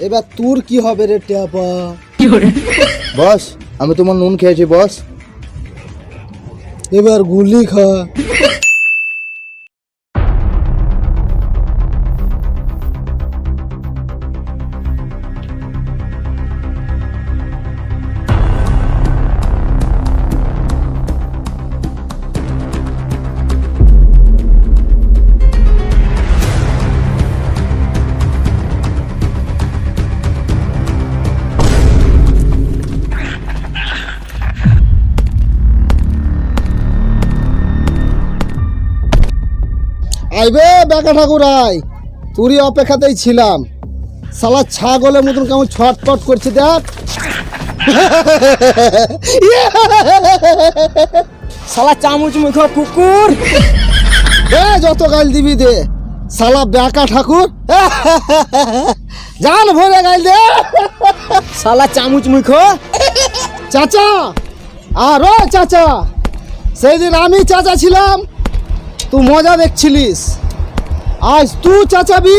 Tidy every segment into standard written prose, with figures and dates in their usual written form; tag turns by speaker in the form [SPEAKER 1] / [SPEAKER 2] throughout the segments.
[SPEAKER 1] এবার তোর কি হবে রে টেপা? বস, আমি তোমার নুন খেয়েছি বস, এবার গুলি খা। আইবে বেকা ঠাকুর আয়, তুরই অপেক্ষাতেই ছিলাম। শালা ছাগলের মতন কেমন ছটপট করছে দেখ।
[SPEAKER 2] শালা চামচ মুখো কুকুর।
[SPEAKER 1] দে যত গাল দিবি দে, শালা বেকা ঠাকুর। জান ভরে গাল দে।
[SPEAKER 2] শালা চামচ মুখো।
[SPEAKER 1] চাচা আর ও চাচা, সেই দিন আমি চাচা ছিলাম, তুই মজা দেখছিলিস। আজ তুই চাচাবি,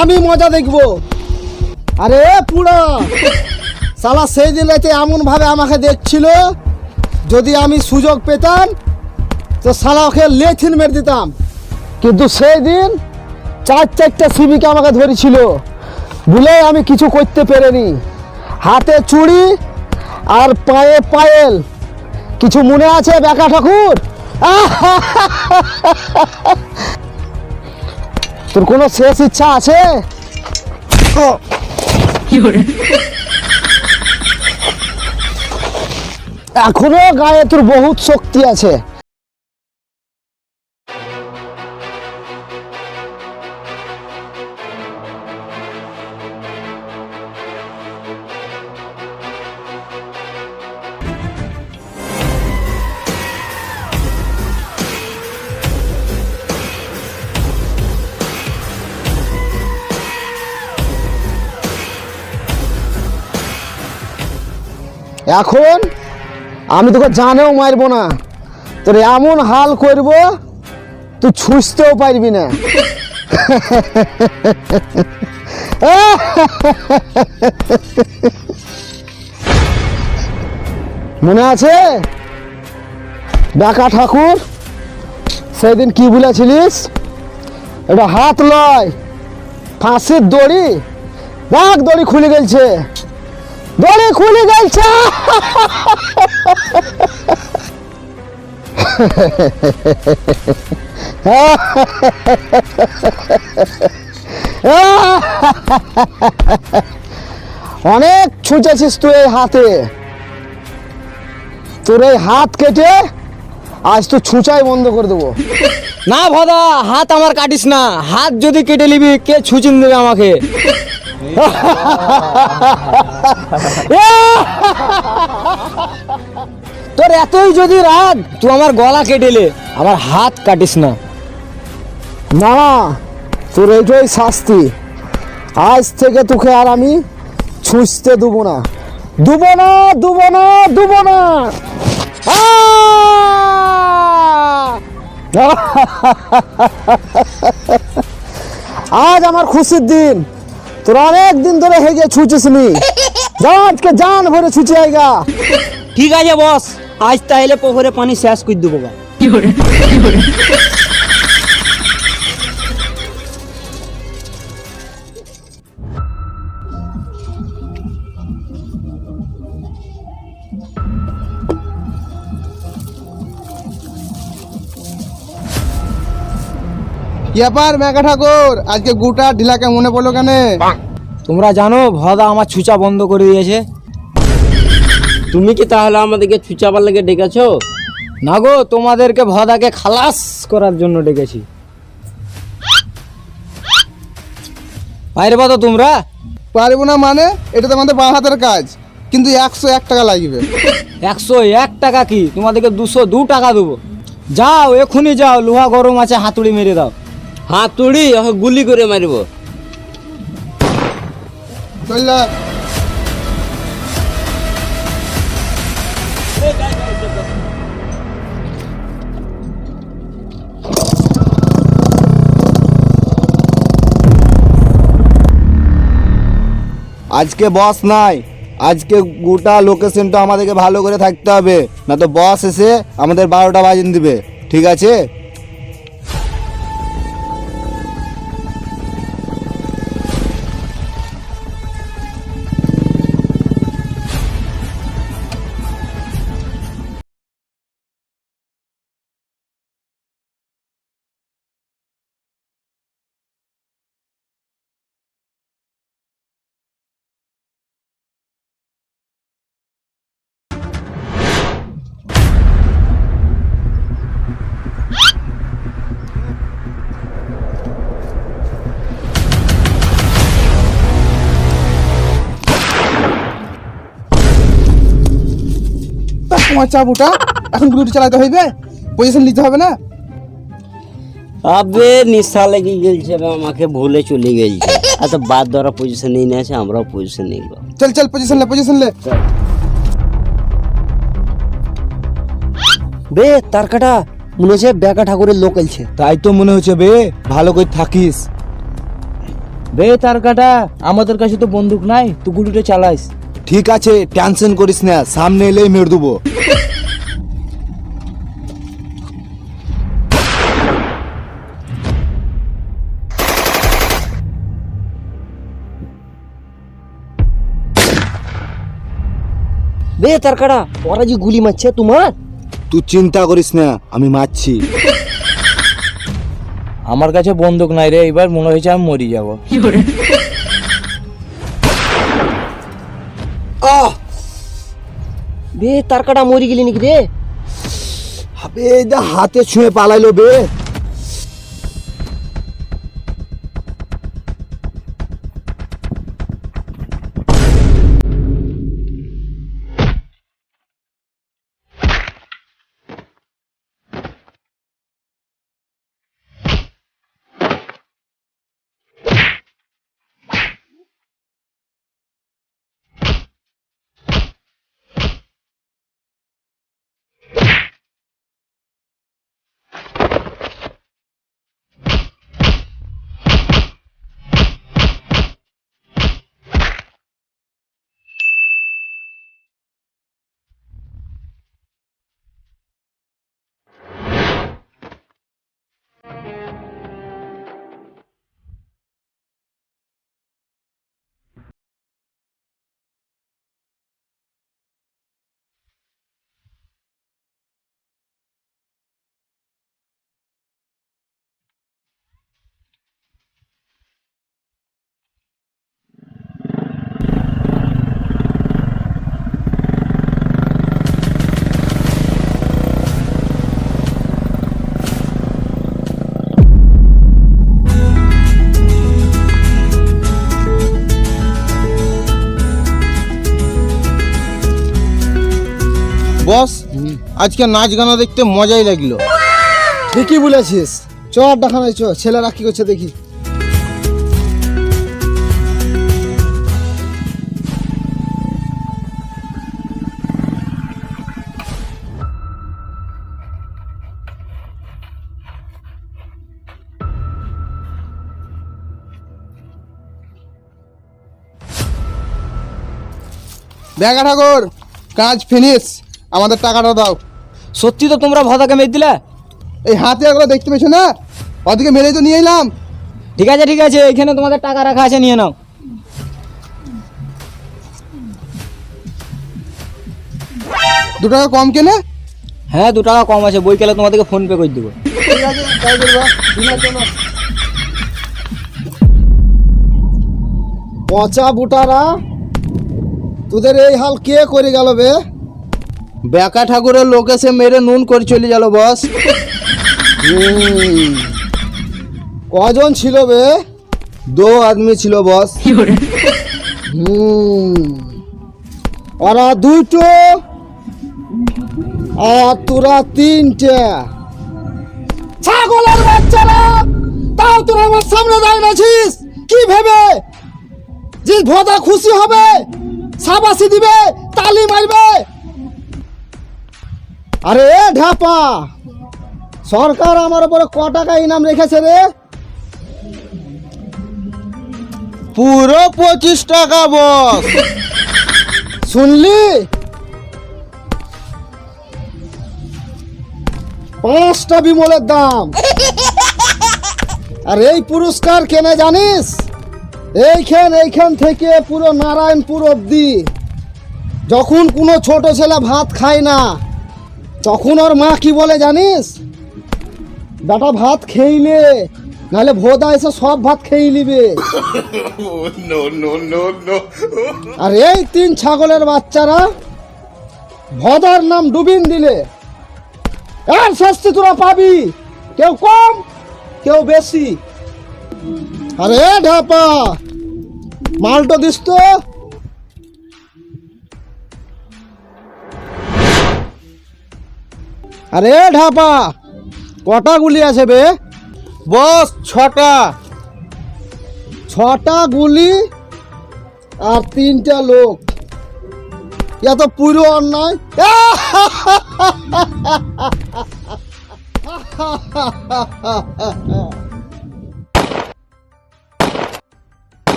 [SPEAKER 1] আমি মজা দেখব। আরে পুরা শালা সেই দিন রাতে এমনভাবে আমাকে দেখছিল, যদি আমি সুযোগ পেতাম তো শালা ওকে লেথিন মেরে দিতাম। কিন্তু সেই দিন চারটা সিবিকে আমাকে ধরেছিল বলে আমি কিছু করতে পারিনি। হাতে চুড়ি আর পায়ে পায়েল, কিছু মনে আছে বেকা ঠাকুর? তোর কোনো শেষ ইচ্ছা আছে? এখনো গায়ে তোর বহুত শক্তি আছে। এখন আমি তোকে জানেও মারবো না, তোর এমন হাল করব তুই ছুঁচতেও পারবি না। মনে আছে বেকা ঠাকুর সেদিন কি বলেছিলিস? এটা হাত লয়, ফাঁসির দড়ি। দেখ দড়ি খুলে গেছে, দড়ি খুলে গেছে। অনেক ছুঁচেছিস তুই এই হাতে, তোর এই হাত কেটে আজ তো ছুঁচাই বন্ধ করে দেবো।
[SPEAKER 2] না ভদা, হাত আমার কাটিস না। হাত যদি কেটে নিবি কে ছুচিন দেবে আমাকে? তোর এতই যদি রাগ, তুই আমার গলা কেটেলে, আমার হাত কাটিস না।
[SPEAKER 1] না, তোর এইটাই শাস্তি। আজ থেকে তোকে আর আমি ছুঁচতে দেবো না, দেবো না, দেবো না, দেবো না। আজ আমার খুশির দিন, তোর অনেক দিন ধরে হেগে ছুঁচিস নি। আজকে জান ভরে ছুঁচে আইগা।
[SPEAKER 2] ঠিক আছে বস, আজ তাইলে পুকুরে পানি শেষ করে দেবো।
[SPEAKER 1] ব্যাপার মেঘা ঠাকুর, আজকে গোটা ঢিলাকে মনে পড়লো কেন?
[SPEAKER 2] তোমরা জানো ভদা আমার ছুচা বন্ধ করে দিয়েছে।
[SPEAKER 3] তুমি কি তাহলে আমাদেরকে ছুচাবার লেগে ডেকেছো?
[SPEAKER 2] না গো, তোমাদেরকে ভদাকে খালাস করার জন্য ডেকেছি। বাইরে তো তোমরা
[SPEAKER 1] পারবো না মানে? এটা তো আমাদের বাঁ হাতের কাজ, কিন্তু 101 টাকা লাগবে।
[SPEAKER 2] 101 টাকা কি? তোমাদেরকে 202 টাকা দেবো। যাও এখনই যাও, লোহা গরম আছে, হাতুড়ি মেরে দাও।
[SPEAKER 3] হাতুড়ি গুলি করে মারবো।
[SPEAKER 1] চল আজকে বস নাই, আজকে গোটা লোকেশনটা আমাদেরকে ভালো করে থাকতে হবে, না তো বস এসে আমাদের 12টা বাজিয়ে দিবে, ঠিক আছে?
[SPEAKER 4] তোমার চাবুটা এখন গুলিটি চালাতে হইবে, পজিশন নিতে হবে না?
[SPEAKER 3] আবে নিশা লেগে গেছে রে, আমাকে ভুলে চলে গেছে। আচ্ছা বাদ ধরা পজিশন নিয়ে নিয়েছে, আমরাও পজিশন নিব।
[SPEAKER 4] চল চল পজিশন লে, পজিশন লে।
[SPEAKER 3] বে তার কাটা মনে হচ্ছে বেকা ঠাকুরের লোক এলছে।
[SPEAKER 1] তাই তো মনে হচ্ছে বে, ভালো করে থাকিস।
[SPEAKER 2] বে তার কাটা, আমাদের কাছে তো বন্দুক নাই, তুই গুলিটা চালাইস।
[SPEAKER 1] ঠিক আছে, টেনশন করিস না, সামনে এলেই মেরে দেবো।
[SPEAKER 3] বে তার কাটা, ওরা যে গুলি মারছে তোমার।
[SPEAKER 1] তুই চিন্তা করিস না, আমি মারছি।
[SPEAKER 2] আমার কাছে বন্দুক নাই রে, এবার মনে হয়েছে আমি মরি যাব।
[SPEAKER 3] বে তার কাটা মরি গেলি নাকি রে?
[SPEAKER 1] আবে যা হাতে ছুঁয়ে পালাইলো বে।
[SPEAKER 4] বস, আজকে নাচ গানা দেখতে মজাই লাগলো।
[SPEAKER 1] ঠিকই বলেছিস, চ দেখানাই, চ ছেলেরা কি করছে দেখি।
[SPEAKER 4] বেকা ঠাকুর, কাজ ফিনিশ, আমাদের টাকাটা দাও।
[SPEAKER 2] সত্যি তো তোমরা ভদাকে মেরে দিলে?
[SPEAKER 4] এই হাতে এগুলো দেখতে পেয়েছো না, ওদিকে মেরেই তো নিয়ে এলাম।
[SPEAKER 2] ঠিক আছে ঠিক আছে, এখানে তোমাদের টাকা রাখা আছে, নিয়ে নাও।
[SPEAKER 4] 2 টাকা কম কেনে?
[SPEAKER 2] হ্যাঁ 2 টাকা কম আছে, বই গেলে তোমাদেরকে ফোন পে করে দেবো।
[SPEAKER 1] ঠিক আছে, তাই করবা। পচা বুটারা, তোদের এই হাল কে করে গেল বে?
[SPEAKER 4] বেকা ঠাকুরের লোক এসে মেরে নুন করে চলে গেল বস।
[SPEAKER 1] কজন ছিল বে? 2 আদমি ছিল বস। ওরা 2টো আর তোরা 3টে। ছাগলের বাচ্চারা, তাও তোরা আমার সামনে দাঁড়িয়ে আছিস কি ভেবে? যে ভোদা খুশি হবে, সাবাসি দিবে, তালি মারবে। আরে ঢাপা, সরকার আমার উপরে ক টাকা ইনাম রেখেছে রে?
[SPEAKER 2] পুরো 25 টাকা বস।
[SPEAKER 1] শুনলি? 5টা বিমলের দাম। আর এই পুরস্কার কেনে জানিস? এইখান থেকে পুরো নারায়ণপুর অবধি যখন কোনো ছোট ছেলে ভাত খায় না, তখন ওর মা কি বলে জানিস? বেটা ভাত খেইলে, নাহলে ভোদা এসে সব ভাত খেয়ে নিবে। আর এই 3 ছাগলের বাচ্চারা ভোদার নাম ডুবিন দিলে এর শাস্তি তোরা পাবি, কেউ কম কেউ বেশি। আরে ঢাপা, মালটো দিস তো। আরে ঢাপা, কটা গুলি আছে বে?
[SPEAKER 2] বস 6টা।
[SPEAKER 1] 6টা গুলি আর 3টা লোক, ইয়া তো পুরো অন্যায়।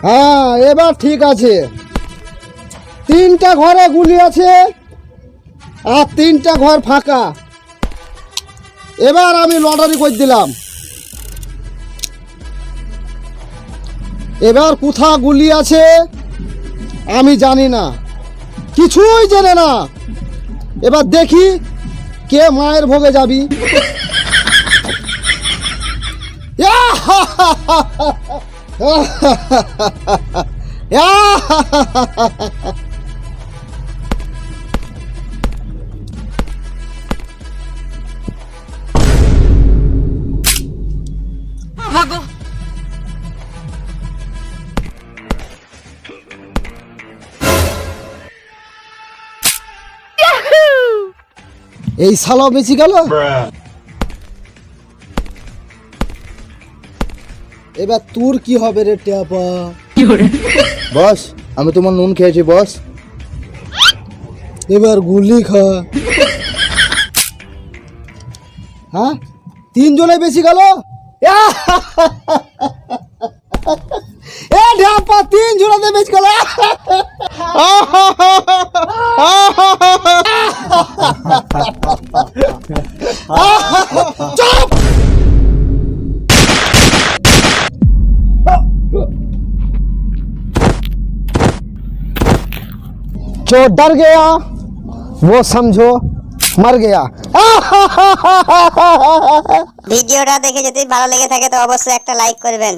[SPEAKER 1] হ্যাঁ, এবার ঠিক আছে। 3টা ঘরে গুলি আছে আর 3টা ঘর ফাঁকা। এবার আমি লটারি করে দিলাম। এবার কোথা গুলি আছে আমি জানি না, কিছুই জানে না। এবার দেখি কে মায়ের ভোগে যাবি। এই শালা বেশি গেল। এবার তোর কি হবে রে টেপা?
[SPEAKER 4] বস, আমি তোমার নুন খেয়েছি বস।
[SPEAKER 1] এবার গুলি খা। হ্যাঁ, 3 জনে বেশি গেল। এ ঢাপা, 3 জনে বেশি গেল। চুপ! जो डर गया वो समझो मर गया।
[SPEAKER 5] ভিডিওটা দেখে যদি ভালো লেগে থাকে তো অবশ্যই একটা লাইক করবেন।